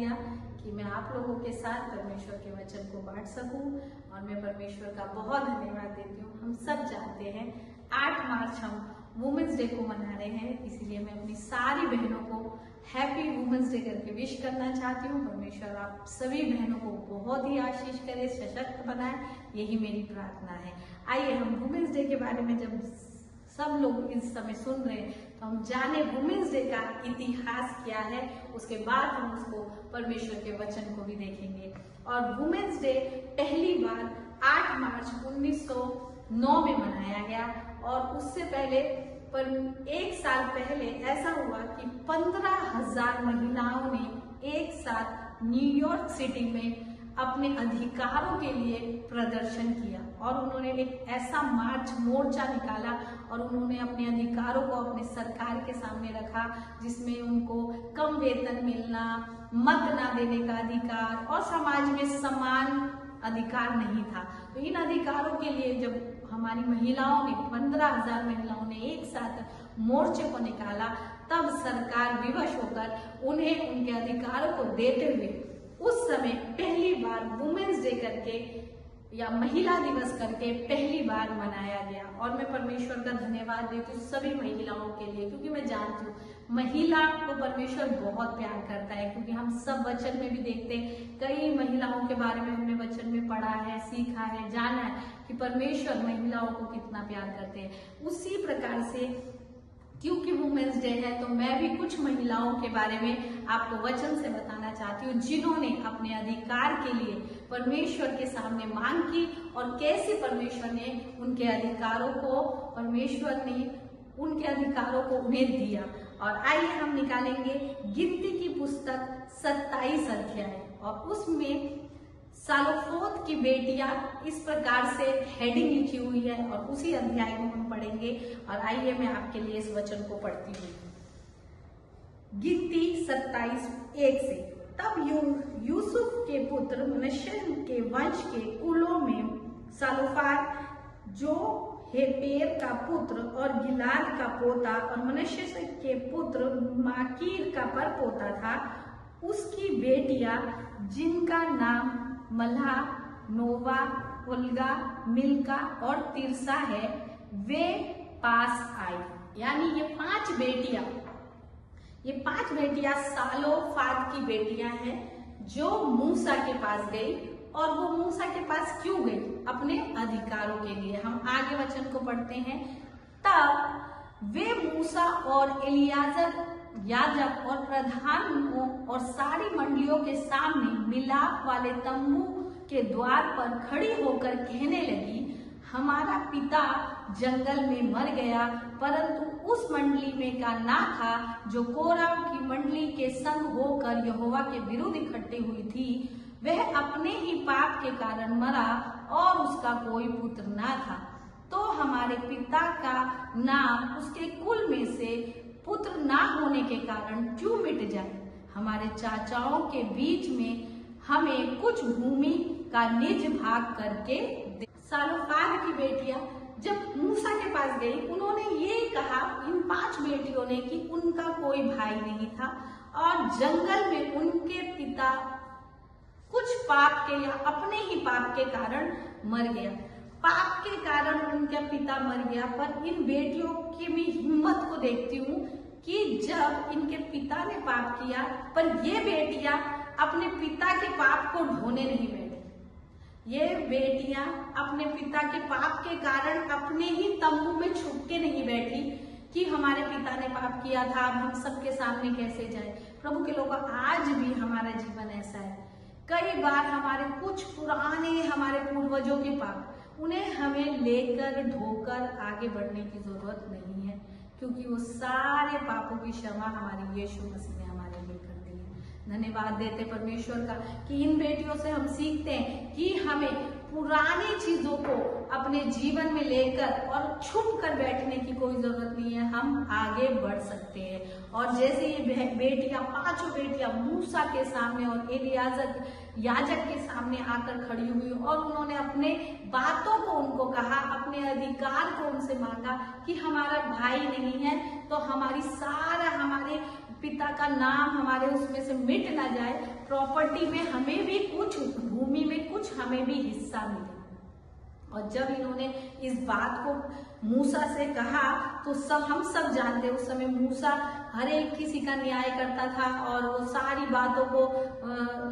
दिया कि मैं आप लोगों के साथ परमेश्वर के वचन को बांट सकूं, और मैं परमेश्वर का बहुत धन्यवाद देती हूँ। हम सब जानते हैं 8 मार्च हम वुमेन्स डे को मना रहे हैं, इसीलिए मैं अपनी सारी बहनों को हैप्पी वुमेन्स डे करके विश करना चाहती हूँ। परमेश्वर आप सभी बहनों को बहुत ही आशीष करे, सशक्त बनाए, यही मेरी प्रार्थना है। आइए हम वुमेन्स डे के बारे में जब सब लोग इस समय सुन रहे हैं तो हम जाने वुमेन्स डे का इतिहास क्या है, उसके बाद हम उसको परमेश्वर के वचन को भी देखेंगे। और वुमेन्स डे पहली बार 8 मार्च 1909 में मनाया गया, और उससे पहले पर 1 साल पहले ऐसा हुआ कि 15,000 महिलाओं ने एक साथ न्यूयॉर्क सिटी में अपने अधिकारों के लिए प्रदर्शन किया, और उन्होंने एक ऐसा मार्च मोर्चा निकाला और उन्होंने अपने अधिकारों को अपने सरकार के सामने रखा, जिसमें उनको कम वेतन मिलना, मत ना देने का अधिकार और समाज में समान अधिकार नहीं था। तो इन अधिकारों के लिए जब हमारी महिलाओं ने 15,000 महिलाओं ने एक साथ मोर्चे को निकाला, तब सरकार विवश होकर उन्हें उनके अधिकारों को देते हुए उस समय पहली बार वुमेन्स डे करके या महिला दिवस करके पहली बार मनाया गया। और मैं परमेश्वर का धन्यवाद देती हूँ सभी महिलाओं के लिए, क्योंकि मैं जानती हूँ महिला को परमेश्वर बहुत प्यार करता है, क्योंकि हम सब वचन में भी देखते हैं, कई महिलाओं के बारे में हमने वचन में पढ़ा है, सीखा है, जाना है कि परमेश्वर महिलाओं को कितना प्यार करते हैं। उसी प्रकार से क्योंकि वुमेन्स डे है तो मैं भी कुछ महिलाओं के बारे में आपको वचन से बताना चाहती हूँ, जिन्होंने अपने अधिकार के लिए परमेश्वर के सामने मांग की, और कैसे परमेश्वर ने उनके अधिकारों को उन्हें दिया। और आइए हम निकालेंगे गिनती की पुस्तक 27 अध्याय, और उसमें सालोफोत की बेटियां इस प्रकार से हेडिंग लिखी हुई है, और उसी अध्याय को हम पढ़ेंगे। और आइए मैं आपके लिए इस वचन को पढ़ती हूँ। गिनती 27:1 से, तब यूसुफ के पुत्र मनश्शे के वंश के कुलों में सालोफाद, जो हेपेर का पुत्र और गिलाद का पोता और मनश्शे के पुत्र माकीर का परपोता था, उसकी बेटियां जिनका नाम मल्हा, नोवा, उल्गा, मिल्का और तिरसा है, वे पास आई। यानी ये 5 बेटियां सालोफाद की बेटियां हैं, जो मूसा के पास गई। और वो मूसा के पास क्यों गई? अपने अधिकारों के लिए। हम आगे वचन को पढ़ते हैं। तब वे मूसा और एलियाजर याजक और प्रधानों और सारी मंडलियों के सामने मिलाप वाले तंबू के द्वार पर खड़ी होकर कहने लगी, हमारा पिता जंगल में मर गया, परंतु उस मंडली में का ना था जो कोरह की मंडली के संग होकर यहोवा के विरुद्ध इकट्ठी हुई थी। वह अपने ही पाप के कारण मरा और उसका कोई पुत्र ना था, तो हमारे पिता का नाम उसके कुल में से पुत्र ना होने के कारण क्यों मिट जाए? हमारे चाचाओं के बीच में हमें कुछ भूमि का निज भाग करके दे। सालोफाद की बेटियां जब मूसा के पास गई, उन्होंने ये कहा इन 5 बेटियों ने कि उनका कोई भाई नहीं था, और जंगल में उनके पिता कुछ पाप के या अपने ही पाप के कारण मर गया। पाप के कारण उनका पिता मर गया। पर इन बेटियों की भी हिम्मत को देखती हूँ कि जब इनके पिता ने पाप किया, पर ये बेटियां अपने पिता के पाप को ढोने नहीं बैठी। ये बेटियां अपने पिता के पाप के कारण अपने ही तंबू में छुप के नहीं बैठी कि हमारे पिता ने पाप किया था, अब हम सबके सामने कैसे जाए। प्रभु के लोग, आज भी हमारा जीवन ऐसा है। कई बार हमारे कुछ पुराने हमारे पूर्वजों के पाप, उन्हें हमें लेकर ढोकर आगे बढ़ने की जरूरत नहीं है, क्योंकि वो सारे पापों की क्षमा हमारे यीशु मसीह ने हमारे लिए कर दी है। धन्यवाद देते परमेश्वर का कि इन बेटियों से हम सीखते हैं कि हमें पुरानी चीजों को अपने जीवन में लेकर और छुप कर बैठने की कोई जरूरत नहीं है, हम आगे बढ़ सकते हैं। और जैसे ये बेटियां, 5 बेटियां मूसा के सामने और एलियाजर याजक के सामने आकर खड़ी हुई, और उन्होंने अपने बातों को उनको कहा, अपने अधिकार को उनसे मांगा कि हमारा भाई नहीं है तो हमारे पिता का नाम हमारे उसमें से मिट ना जाए, प्रॉपर्टी में हमें भी कुछ, भूमि में कुछ हमें भी हिस्सा मिले। और जब इन्होंने इस बात को मूसा से कहा तो हम सब जानते हैं उस समय मूसा हर एक किसी का न्याय करता था और वो सारी बातों को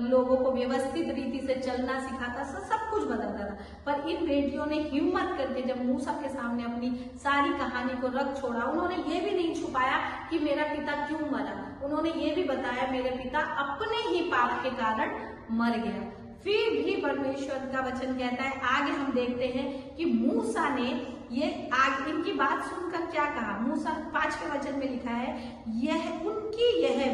लोगों को व्यवस्थित रीति से चलना सिखाता, सब कुछ बताता था। पर इन बेटियों ने हिम्मत करके जब मूसा के सामने अपनी सारी कहानी को रख छोड़ा, उन्होंने ये भी नहीं छुपाया कि मेरा पिता क्यों मरा, उन्होंने ये भी बताया मेरे पिता अपने ही पाप के कारण मर गया। फिर भी परमेश्वर का वचन कहता है, आगे हम देखते हैं कि मूसा ने ये आगे इनकी बात सुनकर क्या कहा। मूसा 5वें वचन में लिखा है, यह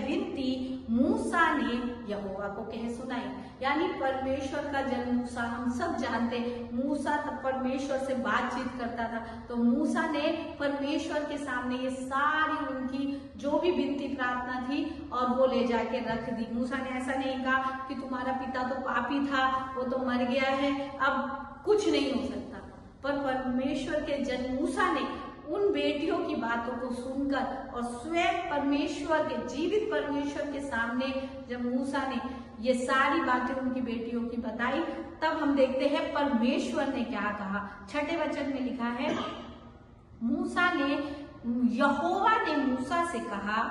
विनती मूसा ने यहोवा को कह सुनाई। यानी परमेश्वर का जन मूसा, हम सब जानते मूसा तब परमेश्वर से बातचीत करता था, तो मूसा ने परमेश्वर के सामने ये सारी उनकी जो भी विनती प्रार्थना थी और वो ले जाके रख दी। मूसा ने ऐसा नहीं कहा कि तुम्हारा पिता तो पापी था, वो तो मर गया है, अब कुछ नहीं हो सकता। पर परमेश्वर के जन मूसा ने उन बेटियों की बातों को सुनकर और स्वयं परमेश्वर के, जीवित परमेश्वर के सामने जब मूसा ने ये सारी बातें उनकी बेटियों की बताई, तब हम देखते हैं परमेश्वर ने क्या कहा। 6ठे वचन में लिखा है, यहोवा ने मूसा से कहा,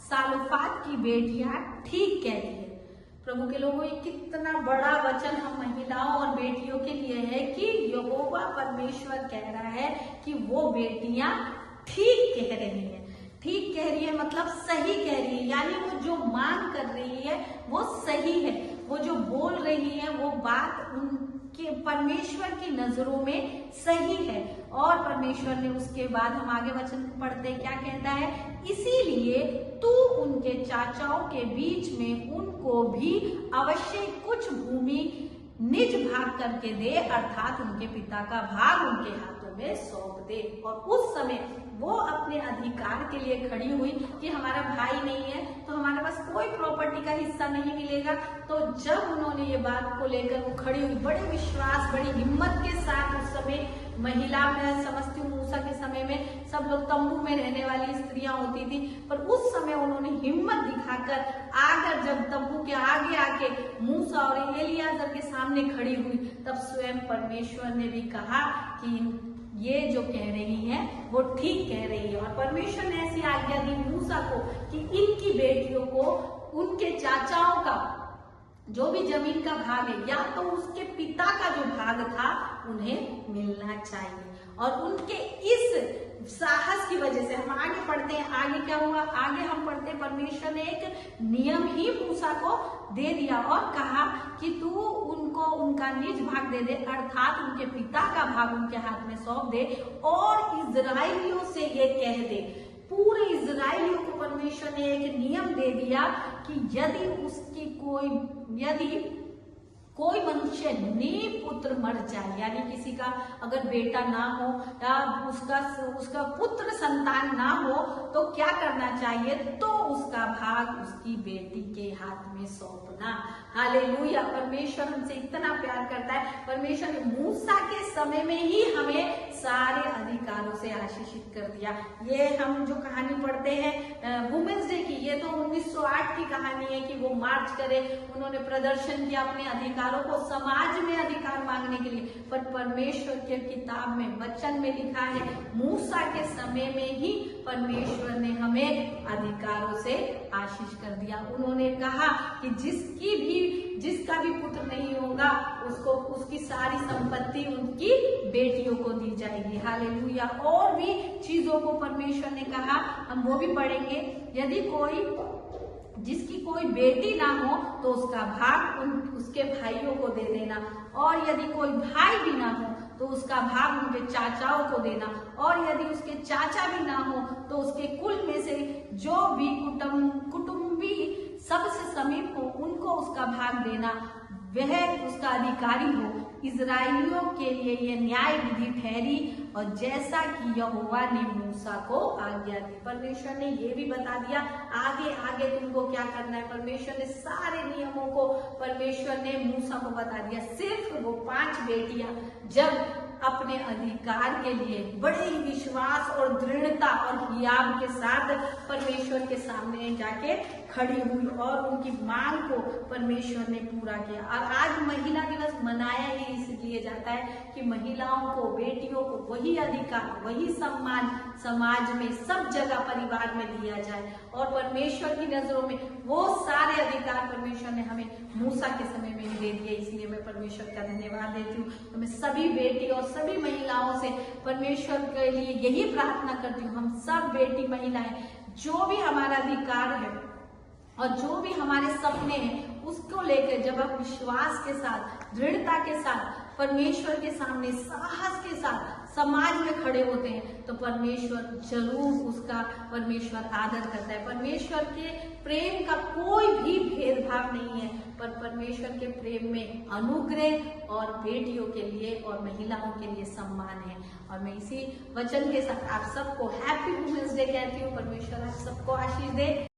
सालोफाद की बेटियां ठीक कहती है। प्रभु के लोगों, ये कितना बड़ा वचन हम महिलाओं और बेटियों के लिए है कि यहोवा परमेश्वर कह रहा है कि वो बेटियां ठीक कह रही हैं। ठीक कह रही है मतलब सही कह रही है, यानी वो जो मांग कर रही है वो सही है, वो जो बोल रही है वो बात उनके परमेश्वर की नजरों में सही है। और परमेश्वर ने उसके बाद हम आगे वचन पढ़ते क्या कहता है, इसीलिए तू उनके चाचाओं के बीच में उनको भी अवश्य कुछ भूमि निज भाग करके दे, अर्थात उनके पिता का भाग उनके हाथों में सौंप दे। और उस समय वो अपने अधिकार के लिए खड़ी हुई कि हमारा भाई नहीं है तो हमारे पास कोई प्रॉपर्टी का हिस्सा नहीं मिलेगा। तो जब उन्होंने ये बात को लेकर वो खड़ी हुई, बड़े विश्वास, बड़ी हिम्मत के साथ, उस समय महिला, मैं समझती हूँ मूसा के समय में सब लोग तंबू में रहने वाली स्त्रियां होती थी, पर उस समय उन्होंने हिम्मत दिखाकर आकर जब तंबू के आगे आके मूसा और एलियाजर के सामने खड़ी हुई, तब स्वयं परमेश्वर ने भी कहा कि ये जो कह रही है वो ठीक कह रही है। और परमेश्वर ने ऐसी आज्ञा दी मूसा को कि इनकी बेटियों को उनके चाचाओं का जो भी जमीन का भाग है, या तो उसके पिता का जो भाग था उन्हें मिलना चाहिए। और उनके इस साहस की वजह से हम आगे पढ़ते हैं, आगे क्या हुआ, आगे हम पढ़ते हैं परमेश्वर ने एक नियम ही मूसा को दे दिया और कहा कि तू उनको उनका निज भाग दे दे, अर्थात उनके पिता का भाग उनके हाथ में सौंप दे और इजराइलियों से ये कह दे, पूरे इजराइलियों को परमेश्वर ने एक नियम दे दिया कि यदि कोई मनुष्य निपुत्र मर जाए, यानी किसी का अगर बेटा ना हो या उसका पुत्र संतान ना हो, तो क्या करना चाहिए, तो उसका भाग उसकी बेटी के हाथ में सौंपना। हालेलुया, परमेश्वर हमसे इतना प्यार करता है। परमेश्वर ने मूसा के समय में ही हमें सारे अधिकारों से आशीषित कर दिया। ये हम जो कहानी पढ़ते हैं वुमेन्स डे की, ये तो 1908 की कहानी है कि वो मार्च करे, उन्होंने प्रदर्शन किया अपने अधिकारों को, समाज में अधिकार मांगने के लिए। पर परमेश्वर के किताब में, वचन में लिखा है, मूसा के समय में ही परमेश्वर ने हमें अधिकारों से आशीष कर दिया। उन्होंने कहा कि जिसका भी पुत्र नहीं होगा उसको उसकी सारी संपत्ति उनकी बेटियों को दी जाएगी। हालेलुया। और भी चीजों को परमेश्वर ने कहा, हम वो भी पढ़ेंगे। यदि जिसकी कोई बेटी ना हो तो उसका भाग उसके भाइयों को दे देना, और यदि कोई भाई भी ना हो तो उसका भाग उनके चाचाओं को देना, और यदि उसके चाचा भी ना हो तो उसके कुल में से जो भी कुटुंबी सबसे समीप हो उनको उसका भाग देना, वह उसका अधिकारी हो। इजराइलियों के लिए यह न्याय विधि ठहरी, और जैसा कि यहोवा ने मूसा को आज्ञा दी। परमेश्वर ने ये भी बता दिया आगे आगे तुमको क्या करना है। परमेश्वर ने सारे नियमों को परमेश्वर ने मूसा को बता दिया। सिर्फ वो 5 बेटियां जब अपने अधिकार के लिए बड़े ही विश्वास और दृढ़ता और हियाव के साथ परमेश्वर के सामने जाके खड़ी हुई और उनकी मांग को परमेश्वर ने पूरा किया। और आज महिला दिवस मनाया ही इसलिए जाता है कि महिलाओं को, बेटियों को वही अधिकार, वही सम्मान समाज में सब जगह परिवार में दिया जाए। और परमेश्वर की नजरों में वो सारे अधिकार परमेश्वर ने हमें मूसा के समय में ही दे दिए। इसलिए मैं परमेश्वर का धन्यवाद देती हूँ। तो मैं सभी बेटी और सभी महिलाओं से परमेश्वर के लिए यही प्रार्थना करती हूँ, हम सब बेटी महिलाएं जो भी हमारा अधिकार है और जो भी हमारे सपने हैं उसको लेकर जब आप विश्वास के साथ, दृढ़ता के साथ परमेश्वर के सामने साहस के साथ समाज में खड़े होते हैं तो परमेश्वर जरूर उसका परमेश्वर आदर करता है। परमेश्वर के प्रेम का कोई भी भेदभाव नहीं है, पर परमेश्वर के प्रेम में अनुग्रह और बेटियों के लिए और महिलाओं के लिए सम्मान है। और मैं इसी वचन के साथ आप सबको हैप्पी वुमेन्स डे कहती हूँ। परमेश्वर आप सबको आशीष दे।